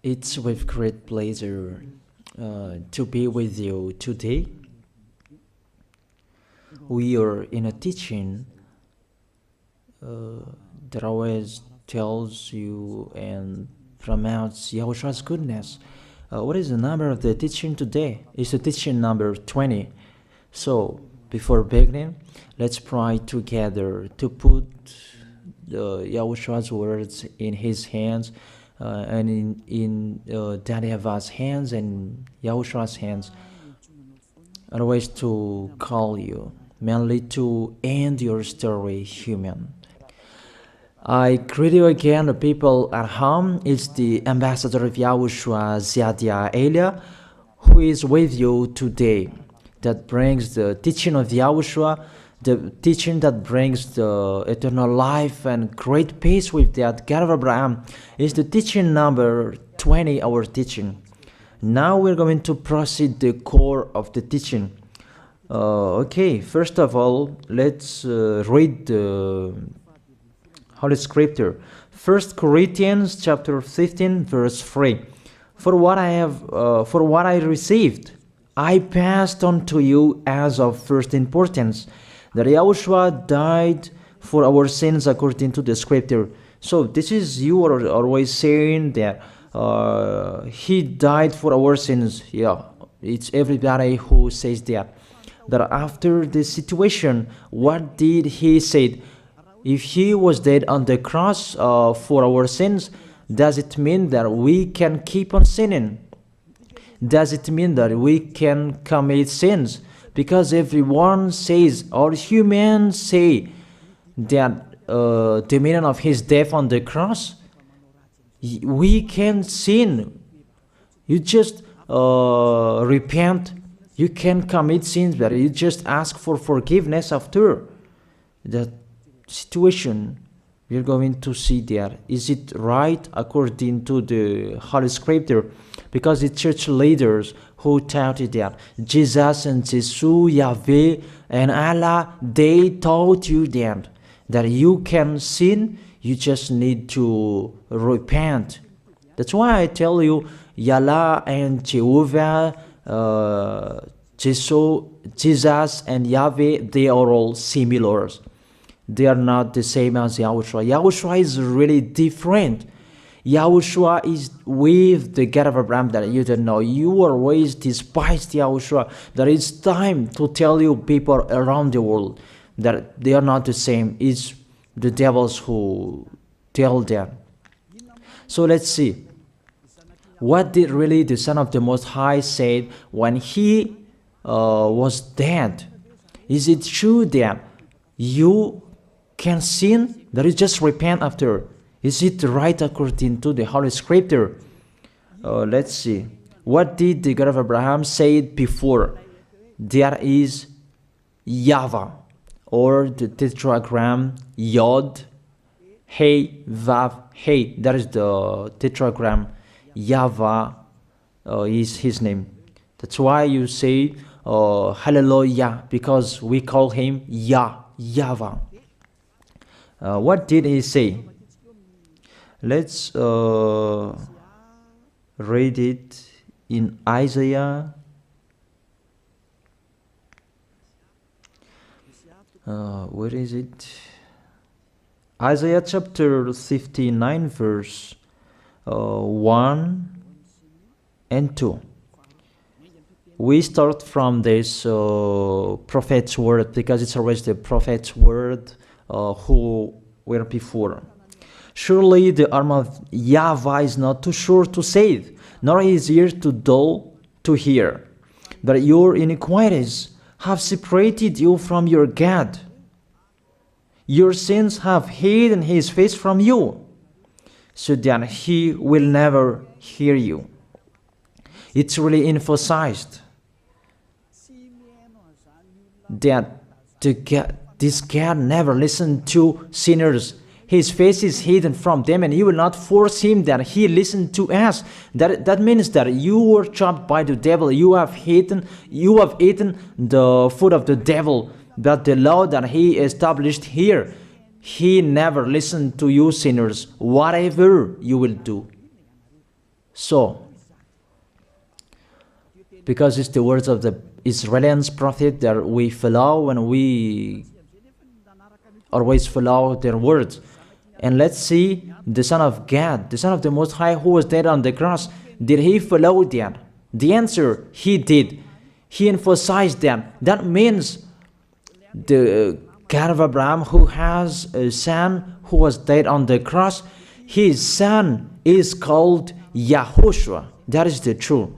It's with great pleasure to be with you today. We are in a teaching that always tells you and promotes Yahushua's goodness. What is the number of the teaching today? It's the teaching number 20. So, before beginning, let's pray together to put Yahushua's words in his hands and in Daddy YAHVAH's hands and Yahushua's hands. Otherwise, to call you, mainly to end your story human. I greet you again, the people at home. It's the ambassador of Yahushua, Ziadia Elia, who is with you today. That brings the teaching of Yahushua, the teaching that brings the eternal life and great peace with that God of Abraham. Is the teaching number 20, our teaching. Now we're going to proceed the core of the teaching. Okay, first of all, let's read the Holy Scripture. 1 Corinthians chapter 15, verse 3. For what I received, I passed on to you as of first importance, that Yahushua died for our sins according to the Scripture. So this is, you are always saying that he died for our sins. Yeah, it's everybody who says that. That after the situation, what did he say? If he was dead on the cross for our sins, does it mean that we can keep on sinning? Does it mean that we can commit sins? Because everyone says, all humans say that the meaning of his death on the cross, we can sin. You just repent. You can commit sins, but you just ask for forgiveness after that situation. We're going to see there. Is it right according to the Holy Scripture? Because the church leaders who taught it that Jesus and Jesus, Yahweh and Allah, they taught you that you can sin, you just need to repent. That's why I tell you, Yahlah and Jehovah, Jesus and Yahweh, they are all similar. They are not the same as Yahushua. Yahushua is really different. Yahushua is with the God of Abraham that you don't know. You always despised Yahushua. There is time to tell you people around the world that they are not the same. It's the devils who tell them. So let's see. What did really the Son of the Most High say when he was dead? Is it true that you can sin? That is just repent after. Is it right according to the Holy Scripture? Let's see. What did the God of Abraham say before? There is YAHVAH, or the tetragram Yod, Hey, Vav, Hey. That is the tetragram. YAHVAH is his name. That's why you say Hallelujah, because we call him YAHVAH. What did he say? Let's read it in Isaiah. Where is it? Isaiah chapter 59, verse 1 and 2. We start from this prophet's word, because it's always the prophet's word who were before. Surely the arm of YAHVAH is not too short to save, nor his ear too dull to hear. But your iniquities have separated you from your God. Your sins have hidden his face from you, so that he will never hear you. It's really emphasized that this God never listened to sinners. His face is hidden from them, and you will not force him that he listen to us. That means that you were trapped by the devil. You have eaten the food of the devil. But the law that he established here, he never listened to you sinners, whatever you will do. So, because it's the words of the Israeli prophet that we follow, and we always follow their words. And let's see the Son of God, the Son of the Most High, who was dead on the cross. Did he follow that? The answer, he did. He emphasized that. That means the God of Abraham, who has a son who was dead on the cross, his son is called YAHOSHUAH. That is the truth.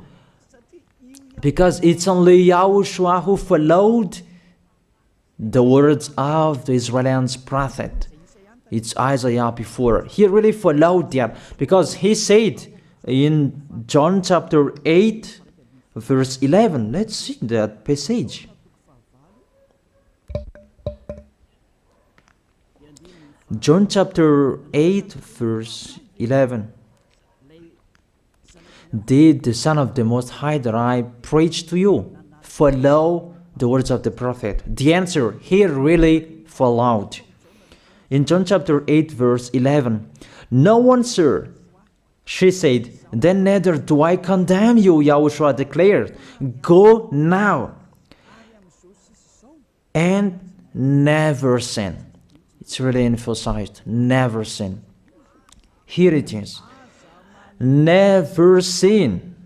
Because it's only YAHOSHUAH who followed the words of the Israeli prophet. It's Isaiah before. He really followed that, because he said in John chapter 8, verse 11. Let's see that passage. John chapter 8, verse 11. Did the Son of the Most High that I preach to you follow the words of the prophet? The answer, he really followed. In John chapter 8, verse 11, no one, sir, she said, then neither do I condemn you, YAHOSHUAH declared. Go now and never sin. It's really emphasized, never sin. Here it is. Never sin.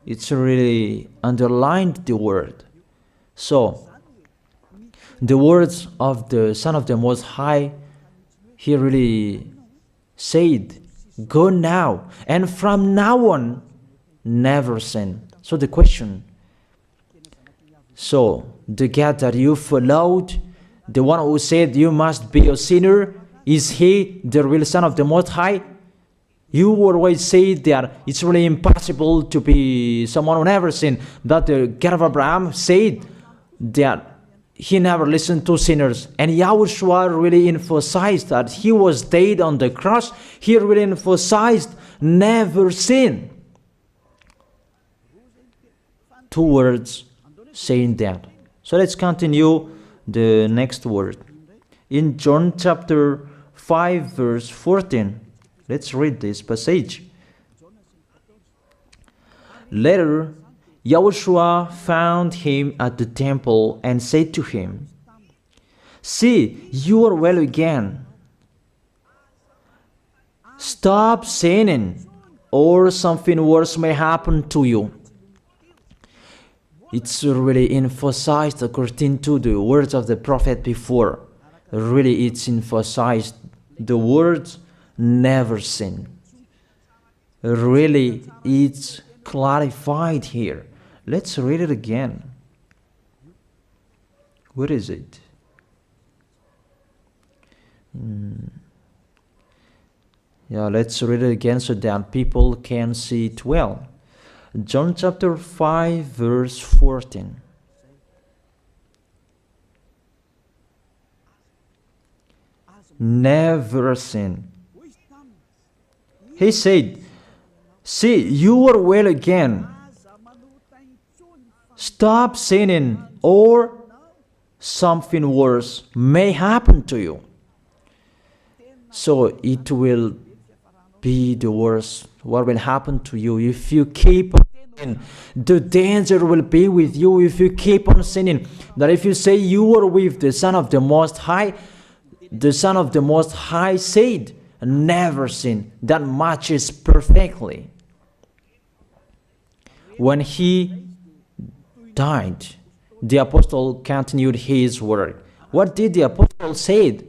It's really underlined the word. So, the words of the Son of the Most High, he really said, go now, and from now on, never sin. So the question, so the God that you followed, the one who said you must be a sinner, is he the real Son of the Most High? You always say that it's really impossible to be someone who never sinned. But the God of Abraham said that he never listened to sinners. And YAHOSHUAH really emphasized that he was dead on the cross. He really emphasized never sin. Two words saying that. So let's continue the next word. In John chapter 5, verse 14. Let's read this passage. Later, YAHOSHUAH found him at the temple and said to him, see, you are well again. Stop sinning, or something worse may happen to you. It's really emphasized according to the words of the prophet before. Really, it's emphasized the words never sin. Really, it's clarified here. Let's read it again. What is it? Yeah, let's read it again so that people can see it well. John chapter 5, verse 14. Never sin. He said, see, you are well again. Stop sinning, or something worse may happen to you. So it will be the worst. What will happen to you if you keep on sinning? The danger will be with you if you keep on sinning. That if you say you are with the Son of the Most High, the Son of the Most High said, never sin. That matches perfectly. When he died, the apostle continued his work. What did the apostle say?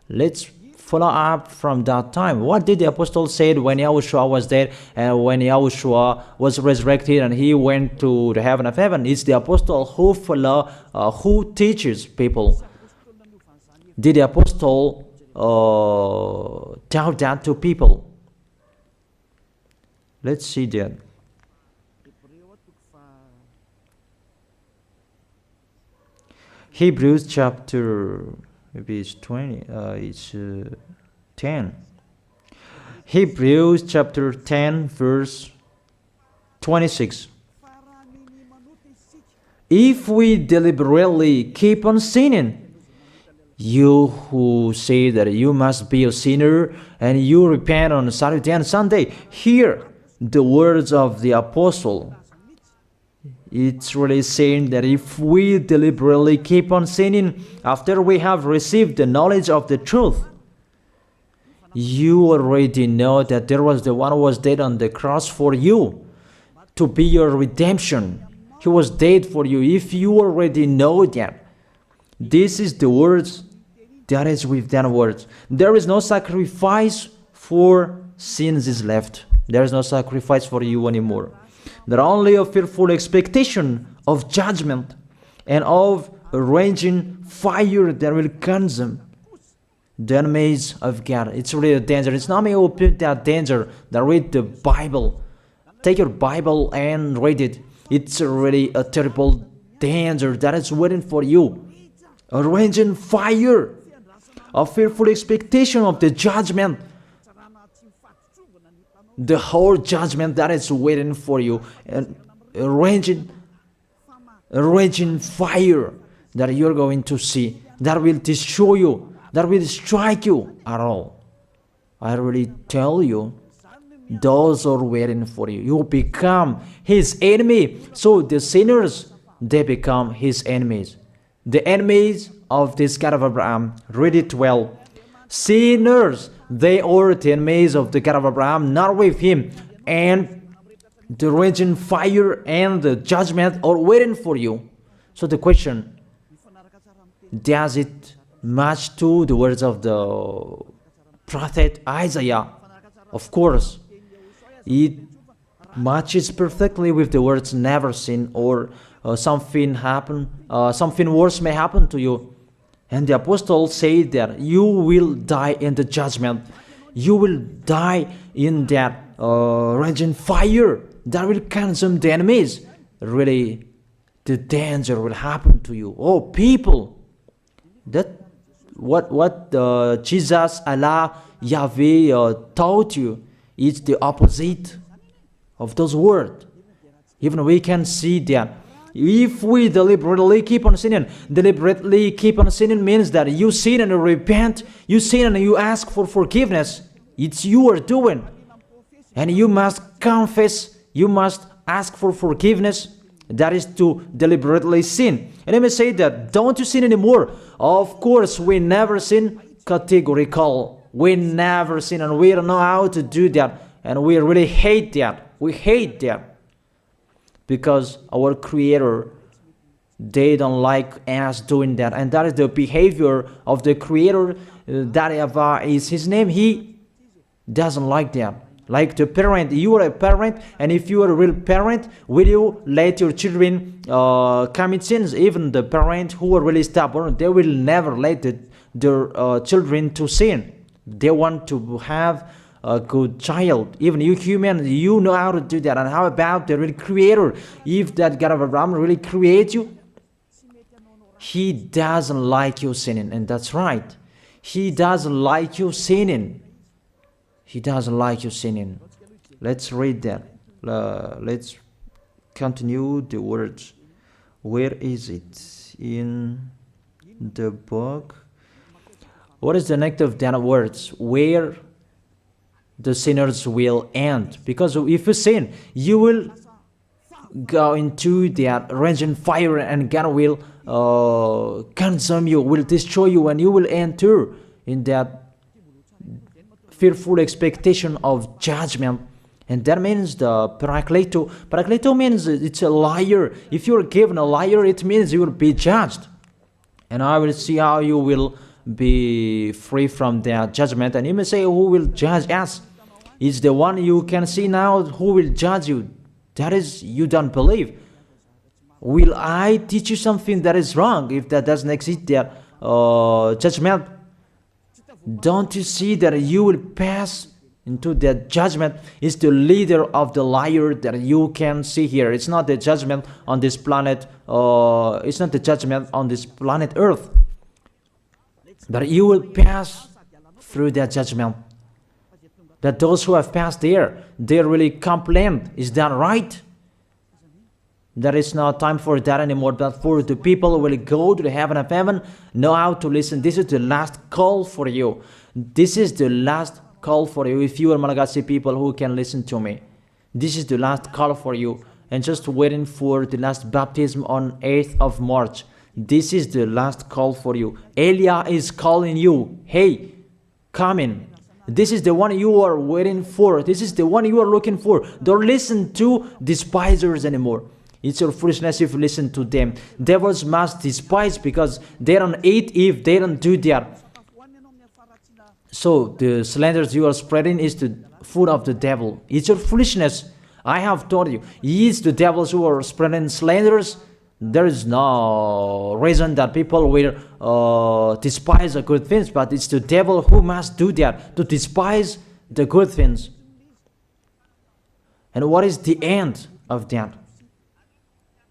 Let's follow up from that time. What did the apostle say when YAHOSHUAH was dead and when YAHOSHUAH was resurrected and he went to the heaven of heaven? It's the apostle who teaches people. Did the apostle tell that to people? Let's see that. Hebrews chapter, maybe it's 20, it's 10. Hebrews chapter 10, verse 26. If we deliberately keep on sinning, you who say that you must be a sinner and you repent on Saturday and Sunday, here the words of the apostle. It's really saying that if we deliberately keep on sinning after we have received the knowledge of the truth, you already know that there was the one who was dead on the cross for you to be your redemption. He was dead for you. If you already know that, this is the words that is with that words. There is no sacrifice for sins is left. There is no sacrifice for you anymore. There are only a fearful expectation of judgment and of a raging fire that will consume the enemies of God. It's really a danger. It's not me who put that danger that read the Bible. Take your Bible and read it. It's really a terrible danger that is waiting for you. A raging fire, a fearful expectation of the judgment. The whole judgment that is waiting for you, and a raging fire that you're going to see, that will destroy you, that will strike you at all. I really tell you, those are waiting for you. You become his enemy. So the sinners, they become his enemies. The enemies of this God of Abraham. Read it well. Sinners, they are the enemies of the God of Abraham, not with him. And the raging fire and the judgment are waiting for you. So the question, does it match to the words of the prophet Isaiah? Of course. It matches perfectly with the words never sin, or something worse may happen to you. And the apostle said that you will die in the judgment. You will die in that raging fire that will consume the enemies. Really, the danger will happen to you. Oh, people, that what Jesus, Allah, Yahweh taught you is the opposite of those words. Even we can see that. If we deliberately keep on sinning means that you sin and you repent, you sin and you ask for forgiveness. It's you are doing. And you must confess, you must ask for forgiveness. That is to deliberately sin. And let me say that, don't you sin anymore? Of course, we never sin categorical. We never sin, and we don't know how to do that. And we really hate that. We hate that. Because our Creator, they don't like us doing that. And that is the behavior of the Creator. That YAHVAH is his name. He doesn't like that. Like the parent, you are a parent, and if you are a real parent, will you let your children commit sins? Even the parent who are really stubborn, they will never let their children to sin. They want to have a good child. Even you human, you know how to do that. And how about the real Creator? If that God of Abraham really creates you, he doesn't like you sinning. And that's right. He doesn't like you sinning. He doesn't like you sinning. Let's read that. Let's continue the words. Where is it? In the book. What is the next of that words? Where the sinners will end. Because if you sin, you will go into that raging fire, and God will consume you, will destroy you, and you will enter in that fearful expectation of judgment. And that means the parakleto. Parakleto means it's a liar. If you're given a liar, it means you will be judged. And I will see how you will be free from that judgment. And you may say, who will judge us? It's the one you can see now who will judge you. That is, you don't believe. Will I teach you something that is wrong if that doesn't exist, that judgment? Don't you see that you will pass into that judgment? Is the leader of the liar that you can see here. It's not the judgment on this planet. It's not the judgment on this planet Earth. But you will pass through that judgment. That those who have passed there, they really complain. Is that right? There is no time for that anymore. But for the people who will go to the heaven of heaven, know how to listen. This is the last call for you. This is the last call for you. If you are Malagasy people who can listen to me, This is the last call for you. And just waiting for the last baptism on 8th of March. This is the last call for you. Elia is calling you. Hey, come in. This is the one you are waiting for. This is the one you are looking for. Don't listen to despisers anymore. It's your foolishness if you listen to them. Devils must despise because they don't eat if they don't do that. So the slanders you are spreading is the food of the devil. It's your foolishness. I have told you. It's the devils who are spreading slanders. There is no reason that people will despise the good things, but it's the devil who must do that, to despise the good things. And what is the end of that?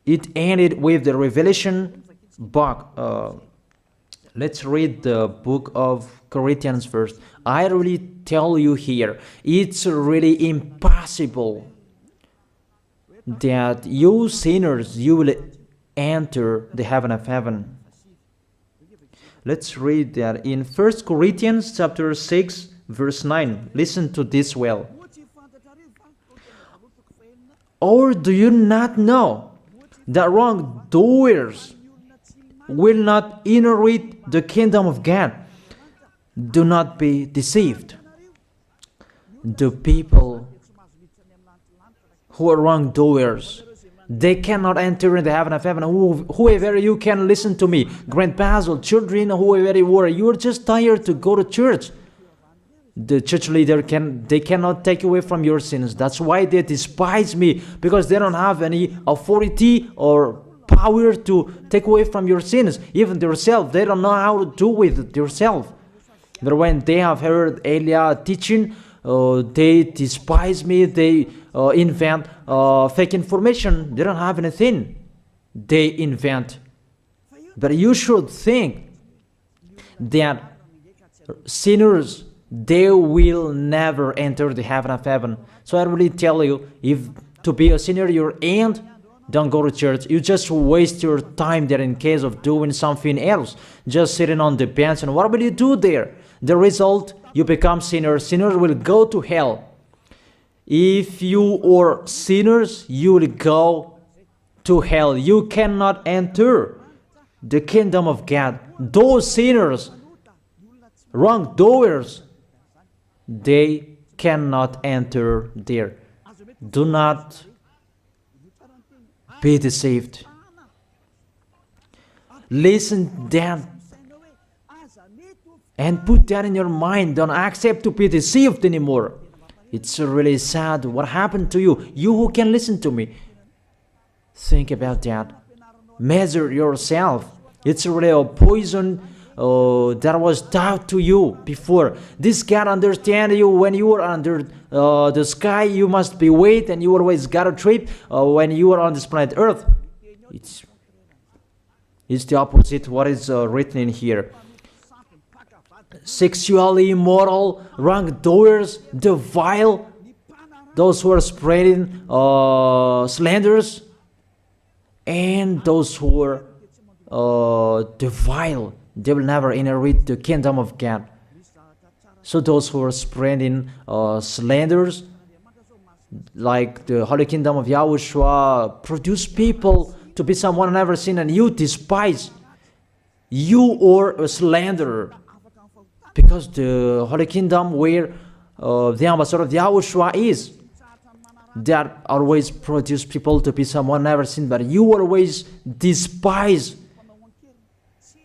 It ended with the Revelation book. Let's read the book of Corinthians first. I really tell you here, it's really impossible that you sinners, you will enter the heaven of heaven. Let's read that in 1 Corinthians chapter 6, verse 9. Listen to this well. Or do you not know that wrongdoers will not inherit the kingdom of God? Do not be deceived. The people who are wrongdoers, they cannot enter in the heaven of heaven. Whoever you can listen to me, grandpas or children, whoever you are, you are just tired to go to church. The church leader they cannot take away from your sins. That's why they despise me, because they don't have any authority or power to take away from your sins. Even themselves, they don't know how to do with it themselves. But when they have heard Elia teaching, they despise me. They invent fake information. They don't have anything. They invent. But you should think that sinners, they will never enter the heaven of heaven. So I really tell you, if to be a sinner you're in, don't go to church. You just waste your time there in case of doing something else. Just sitting on the bench, and what will you do there? The result, you become sinners. Sinners will go to hell. If you are sinners, you will go to hell. You cannot enter the kingdom of God. Those sinners, wrongdoers, they cannot enter there. Do not be deceived. Listen then and put that in your mind. Don't accept to be deceived anymore. It's really sad what happened to you. You who can listen to me, think about that. Measure yourself. It's really a poison that was taught to you before. This God understands you when you are under the sky. You must be wait, and you always got a trip when you are on this planet Earth. It's the opposite what is written in here. Sexually immoral, wrongdoers, the vile, those who are spreading slanders, and those who are the vile, they will never inherit the kingdom of God. So those who are spreading slanders, like the Holy Kingdom of YAHOSHUAH, produce people to be someone never seen, and you despise. You are a slanderer. Because the Holy Kingdom where the ambassador of YAHOSHUAH is, that always produce people to be someone never seen, but you always despise.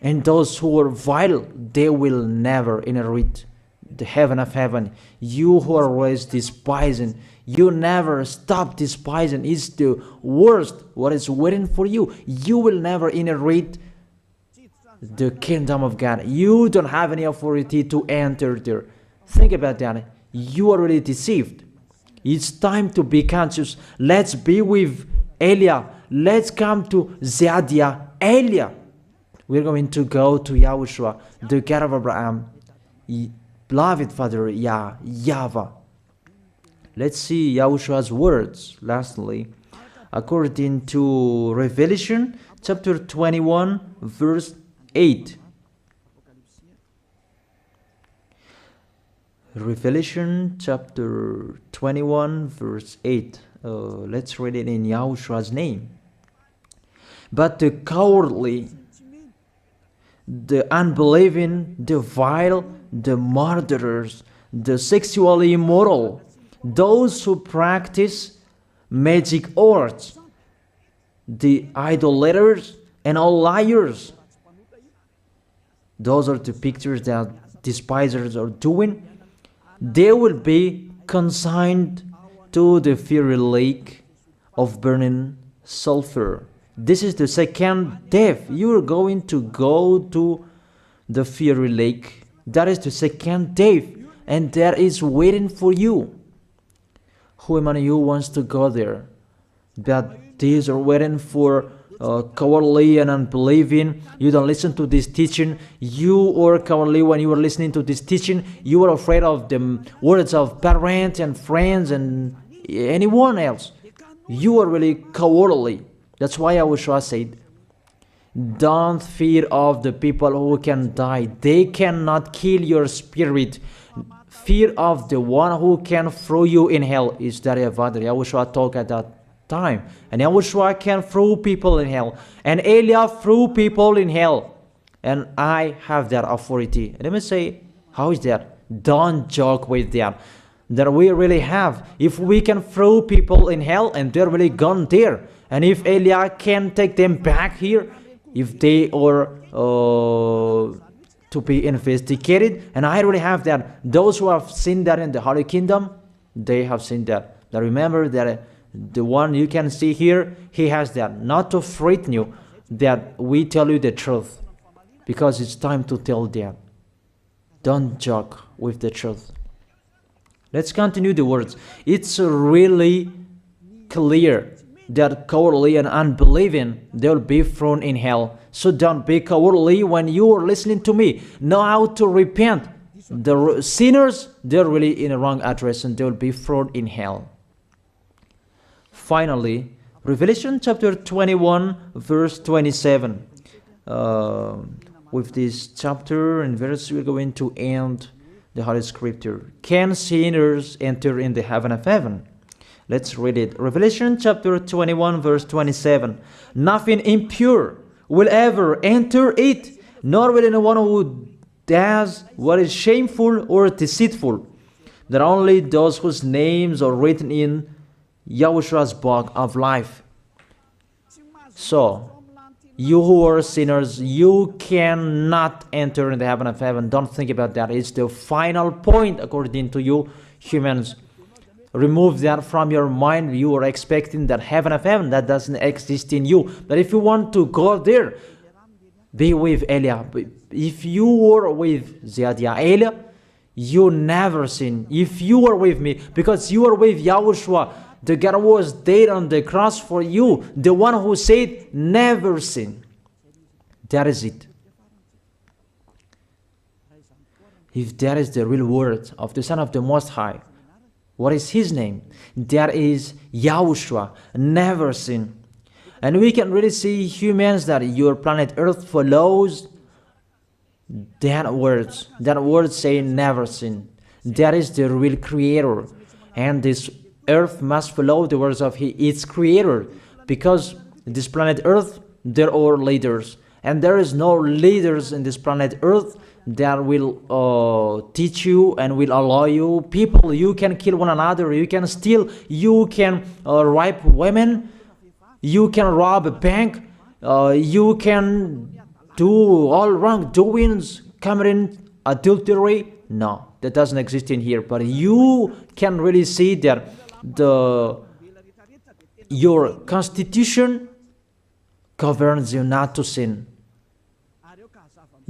And those who are vile, they will never inherit the heaven of heaven. You who are always despising, you never stop despising. It's the worst what is waiting for you. You will never inherit the kingdom of God. You don't have any authority to enter there. Think about that. You are already deceived. It's time to be conscious. Let's be with Elia. Let's come to Zadiah. Elia. We're going to go to YAHOSHUAH, the God of Abraham, beloved Father YAHVAH. Let's see YAHOSHUAH's words. Lastly, according to Revelation chapter 21, verse 8. Revelation chapter 21 verse 8. Let's read it in Yahushua's name. But the cowardly, the unbelieving, the vile, the murderers, the sexually immoral, those who practice magic arts, the idolaters, and all liars. Those are the pictures that despisers are doing. They will be consigned to the fiery lake of burning sulfur. This is the second death. You are going to go to the fiery lake. That is the second death, and that is waiting for you. Who among you wants to go there? But these are waiting for cowardly and unbelieving. You don't listen to this teaching. You are cowardly when you are listening to this teaching. You are afraid of the words of parents and friends and anyone else. You are really cowardly. That's why YAHOSHUAH said, don't fear of the people who can die. They cannot kill your spirit. Fear of the one who can throw you in hell. Is that YAHVAH? YAHOSHUAH talked at that time. And YAHOSHUAH can throw people in hell. And Elia threw people in hell. And I have that authority. Let me say, how is that? Don't joke with that. That we really have. If we can throw people in hell and they're really gone there. And if Elia can take them back here, if they are to be investigated, and I really have that. Those who have seen that in the Holy Kingdom, they have seen that. Now remember that the one you can see here, he has that. Not to frighten you, that we tell you the truth, because it's time to tell that. Don't joke with the truth. Let's continue the words. It's really clear that cowardly and unbelieving, they'll be thrown in hell. So don't be cowardly when you are listening to me. Know how to repent. The sinners, they're really in the wrong address and they'll be thrown in hell. Finally, Revelation chapter 21 verse 27. With this chapter and verse, we're going to end the Holy Scripture. Can sinners enter in the heaven of heaven? Let's read it. Revelation chapter 21 verse 27. Nothing impure will ever enter it, nor will anyone who does what is shameful or deceitful. That only those whose names are written in YAHOSHUAH's book of life. So, you who are sinners, you cannot enter in the heaven of heaven. Don't think about that. It's the final point according to you humans. Remove that from your mind. You are expecting that heaven of heaven that doesn't exist in you. But if you want to go there, be with Elia. If you were with Elia, you never sin. If you are with me, because you are with YAHOSHUAH, the God was dead on the cross for you, the one who said never sin. That is it. If that is the real word of the Son of the Most High, what is his name? That is YAHOSHUAH, never sin. And we can really see humans that your planet Earth follows that words. That word saying never sin. That is the real creator. And this Earth must follow the words of its creator. Because this planet Earth, there are leaders. And there is no leaders in this planet Earth that will teach you and will allow you. People, you can kill one another, you can steal, you can rape women, you can rob a bank, you can do all wrongdoings, committing adultery. No, that doesn't exist in here. But you can really see that your constitution governs you not to sin.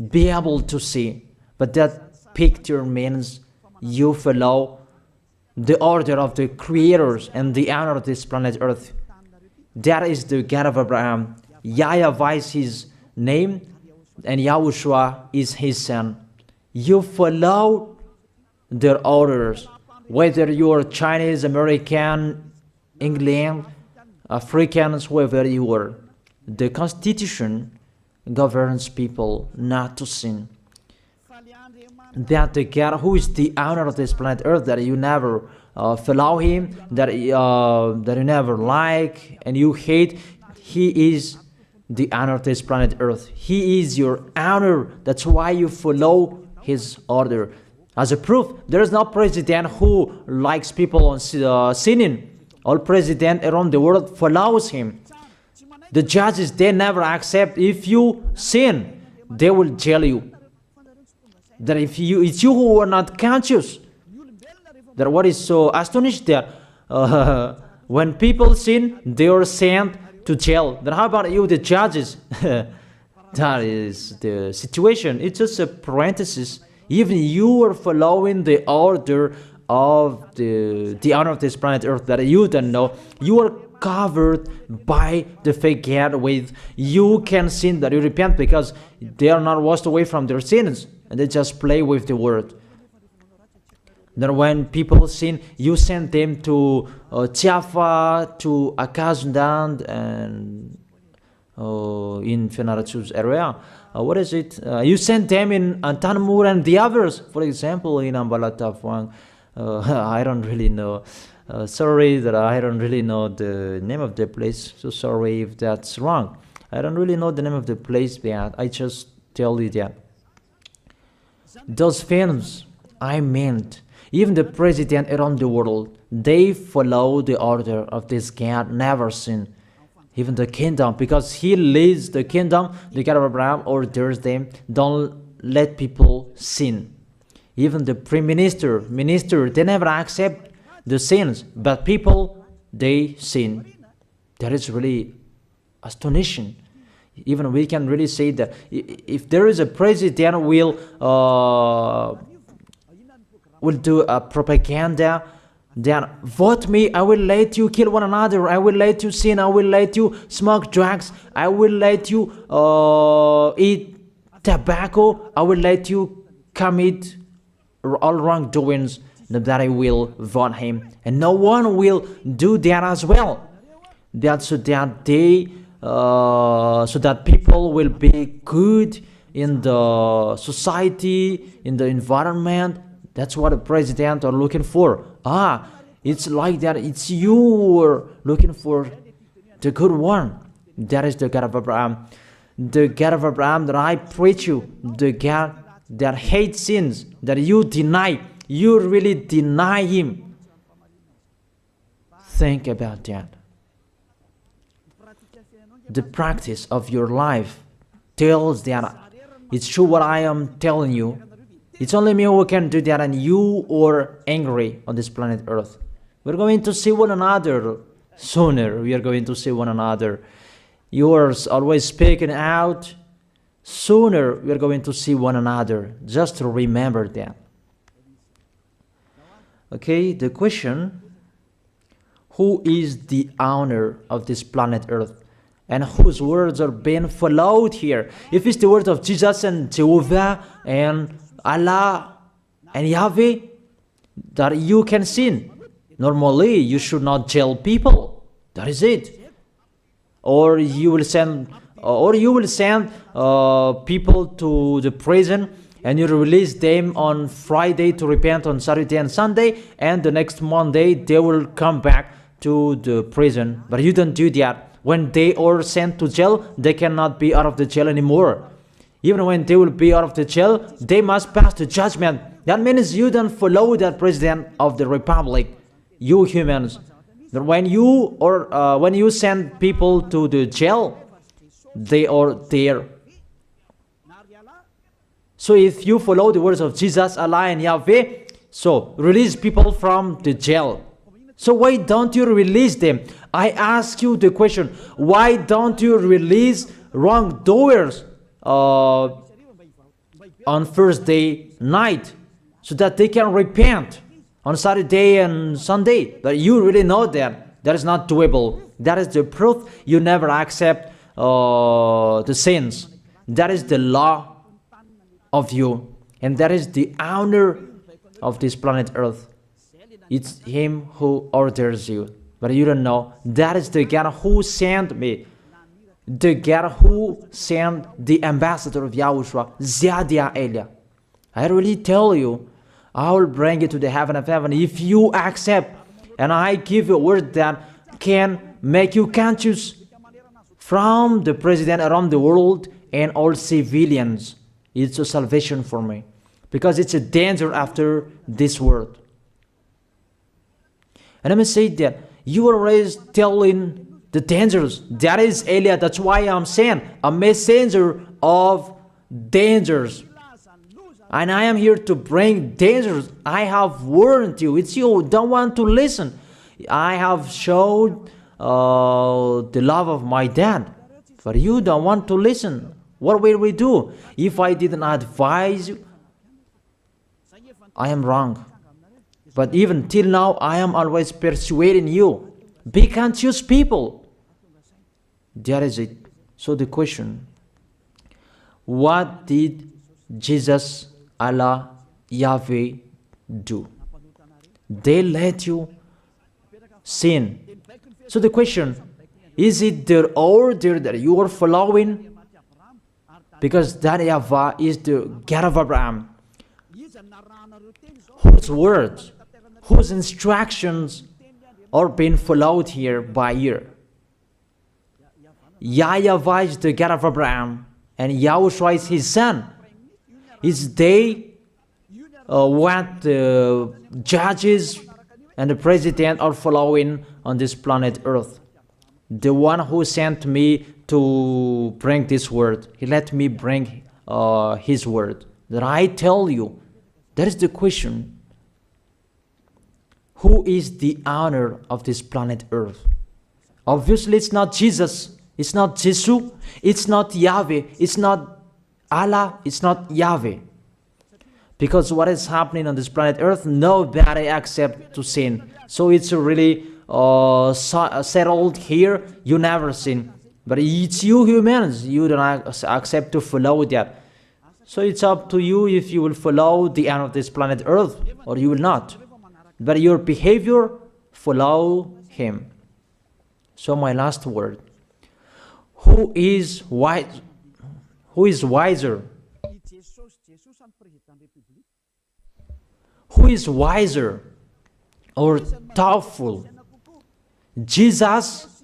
Be able to see. But that picture means you follow the order of the creators and the honor of this planet Earth. That is the God of Abraham. YAHVAH is his name and YAHOSHUAH is his son. You follow their orders. Whether you are Chinese, American, England, Africans, whoever you are. The Constitution governs people not to sin. that the God who is the owner of this planet Earth, that you never follow him, that you never like and you hate, he is the owner of this planet Earth. He is your owner. That's why you follow his order. As a proof, there is no president who likes people on sinning. All president around the world follows him. The judges, they never accept if you sin, they will jail you. That if it's you who are not conscious. That what is so astonished that when people sin, they are sent to jail. Then how about you, the judges? That is the situation. It's just a parenthesis. Even you are following the order of the owner of this planet Earth that you don't know. You are covered by the fake God with you can sin, that you repent, because they are not washed away from their sins and they just play with the word. Then when people sin, you send them to Java, to Akazundan, and in Fenarachu's area. What is it? You send them in Tanmur and the others. For example, in Ambalatafwang, I don't really know. Sorry that I don't really know the name of the place. So sorry if that's wrong. I don't really know the name of the place, but I just tell you that. Those films, I meant, even the president around the world, they follow the order of this God, never sin. Even the kingdom, because he leads the kingdom, the God of Abraham orders them, don't let people sin. Even the prime minister, they never accept the sins, but people, they sin. That is really astonishing. Even we can really say that if there is a president will do a propaganda, then vote me, I will let you kill one another, I will let you sin, I will let you smoke drugs, I will let you eat tobacco, I will let you commit all wrongdoings, that I will vote him. And no one will do that as well. That's so that they so that people will be good in the society, in the environment. That's what the president are looking for. It's like that. It's you who are looking for the good one. That is the God of Abraham. The God of Abraham that I preach you. The God that hates sins, that you deny. You really deny him. Think about that. The practice of your life tells that it's true what I am telling you. It's only me who can do that, and you are angry on this planet Earth. We're going to see one another sooner. We are going to see one another. You are always speaking out. Sooner we are going to see one another. Just to remember that. Okay, the question: who is the owner of this planet Earth? And whose words are being followed here? If it's the words of Jesus and Jehovah and Allah and Yahweh, that you can sin. Normally, you should not jail people. That is it. Or you will send, people to the prison, and you release them on Friday to repent on Saturday and Sunday, and the next Monday they will come back to the prison. But you don't do that. When they are sent to jail, they cannot be out of the jail anymore. Even when they will be out of the jail, they must pass the judgment. That means you don't follow that president of the republic, you humans. That when you send people to the jail, they are there. So if you follow the words of Jesus, Allah and Yahweh, so release people from the jail. So why don't you release them? I ask you the question, why don't you release wrongdoers on Thursday night so that they can repent on Saturday and Sunday? But you really know that that is not doable. That is the proof you never accept the sins. That is the law of you, and that is the owner of this planet Earth. It's him who orders you, but you don't know. That is the God who sent me. The God who sent the ambassador of Yahushua, Zadia Elia. I really tell you, I will bring you to the heaven of heaven if you accept. And I give you a word that can make you conscious from the president around the world and all civilians. It's a salvation for me, because it's a danger after this world. And let me say that you are always telling the dangers. That is Elia. That's why I'm saying a messenger of dangers. And I am here to bring dangers. I have warned you. It's you don't want to listen. I have showed the love of my dad, but you don't want to listen. What will we do? If I didn't advise you, I am wrong. But even till now, I am always persuading you. Be conscious people. That is it. So the question, what did Jesus, Allah, Yahweh do? They let you sin. So the question, is it their order that you are following? Because that YAHVAH is the God of Abraham, whose words, whose instructions are being followed here by year. YAHVAH is the God of Abraham, and YAHOSHUAH is his son. Is they what the judges and the president are following on this planet Earth. The one who sent me to bring this word, he let me bring his word. That I tell you, that is the question. Who is the owner of this planet Earth? Obviously, it's not Jesus. It's not Jesus. It's not Yahweh. It's not Allah. It's not Yahweh. Because what is happening on this planet Earth, nobody accepts to sin. So it's really settled here. You never sin. But it's you humans. You don't accept to follow that. So it's up to you if you will follow the end of this planet Earth or you will not. But your behavior, follow him. So my last word. Who is wise? Who is wiser? Who is wiser or thoughtful? Jesus,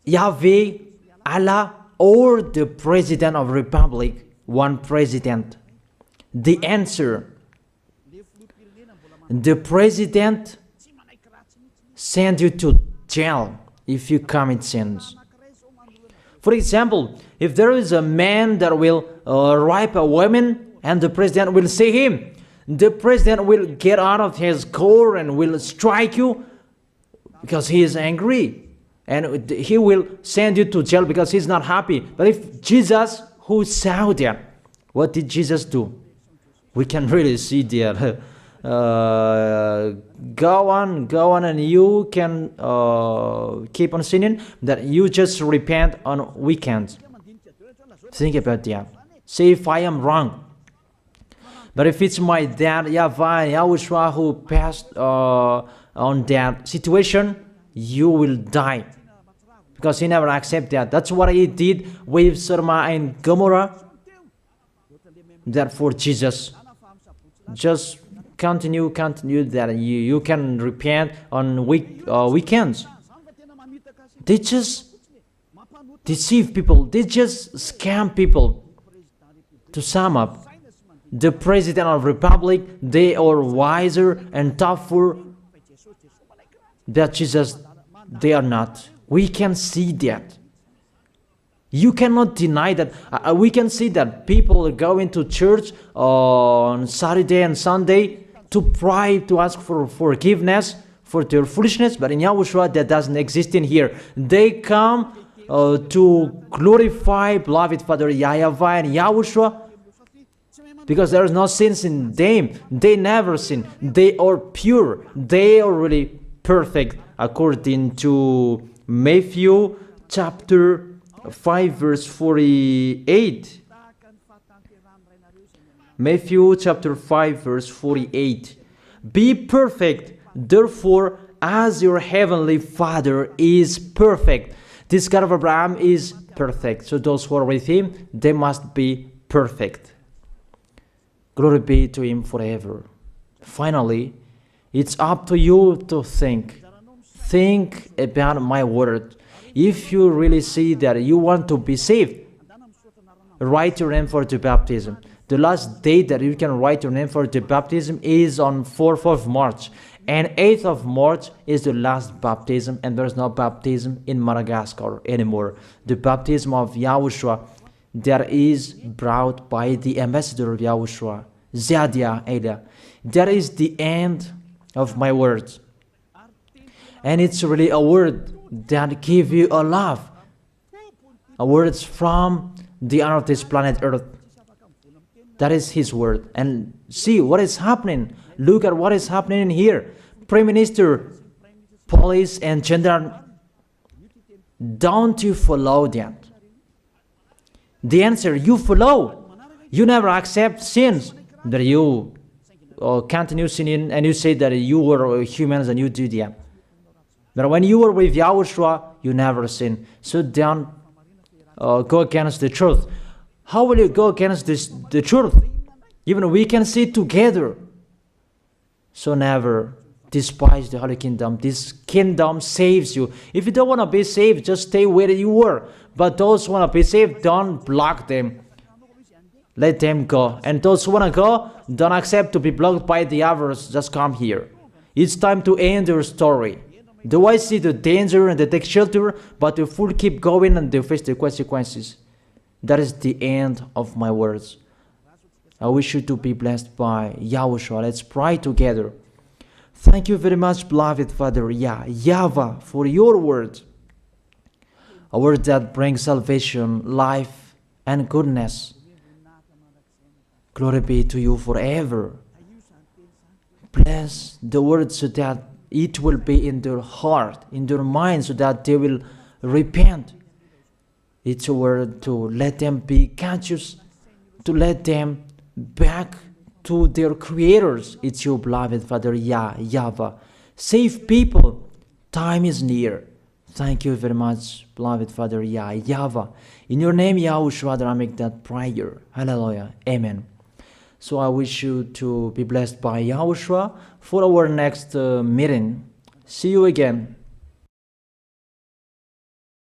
Yahweh, Allah, or the President of Republic, one president? The answer, the president send you to jail if you commit sins. For example, if there is a man that will rape a woman and the president will see him, the president will get out of his car and will strike you because he is angry. And he will send you to jail because he's not happy. But if Jesus, who saw that, what did Jesus do? We can really see that. Go on, and you can keep on sinning, that you just repent on weekends. Think about that. See if I am wrong. But if it's my dad, YAHVAH, YAHOSHUAH, who passed on that situation, you will die. Because he never accepted that. That's what he did with Sodom and Gomorrah. Therefore, Jesus, just continue that you can repent on weekends. They just deceive people. They just scam people. To sum up, the President of the Republic, they are wiser and tougher than Jesus. They are not. We can see that. You cannot deny that. We can see that people are going to church on Saturday and Sunday to pray, to ask for forgiveness for their foolishness. But in YAHOSHUAH, that doesn't exist in here. They come to glorify beloved Father YAHVAH and YAHOSHUAH because there is no sins in them. They never sin. They are pure. They are really perfect according to Matthew chapter 5 verse 48. Matthew chapter 5 verse 48. Be perfect, therefore, as your heavenly Father is perfect. This God of Abraham is perfect. So those who are with him, they must be perfect. Glory be to Him forever. Finally, it's up to you to think. Think about my word. If you really see that you want to be saved, write your name for the baptism. The last date that you can write your name for the baptism is on 4th of March. And 8th of March is the last baptism, and there's no baptism in Madagascar anymore. The baptism of Yahushua that is brought by the ambassador of Yahushua, Zadia Ada. That is the end of my words. And it's really a word that gives you a love. A words from the honor of this planet Earth. That is His word. And see what is happening. Look at what is happening in here. Prime Minister, police, and gendarme. Don't you follow that? The answer, you follow. You never accept sins. That you continue sinning and you say that you were humans and you do that. But when you were with Yahushua, you never sin. So don't go against the truth. How will you go against the truth? Even we can see together. So never despise the Holy Kingdom. This kingdom saves you. If you don't want to be saved, just stay where you were. But those who want to be saved, don't block them. Let them go. And those who want to go, don't accept to be blocked by the others. Just come here. It's time to end your story. Do I see the danger and they take shelter, but the fool keep going and they face the consequences? That is the end of my words. I wish you to be blessed by Yahushua. Let's pray together. Thank you very much, beloved Father YAHVAH, for your word. A word that brings salvation, life, and goodness. Glory be to you forever. Bless the word so that it will be in their heart, in their mind, so that they will repent. It's a word to let them be conscious, to let them back to their creators. It's your beloved Father YAHVAH. Save people. Time is near. Thank you very much, beloved Father YAHVAH. In your name, Yahushua, that I make that prayer. Hallelujah. Amen. So I wish you to be blessed by Yahushua for our next meeting. See you again.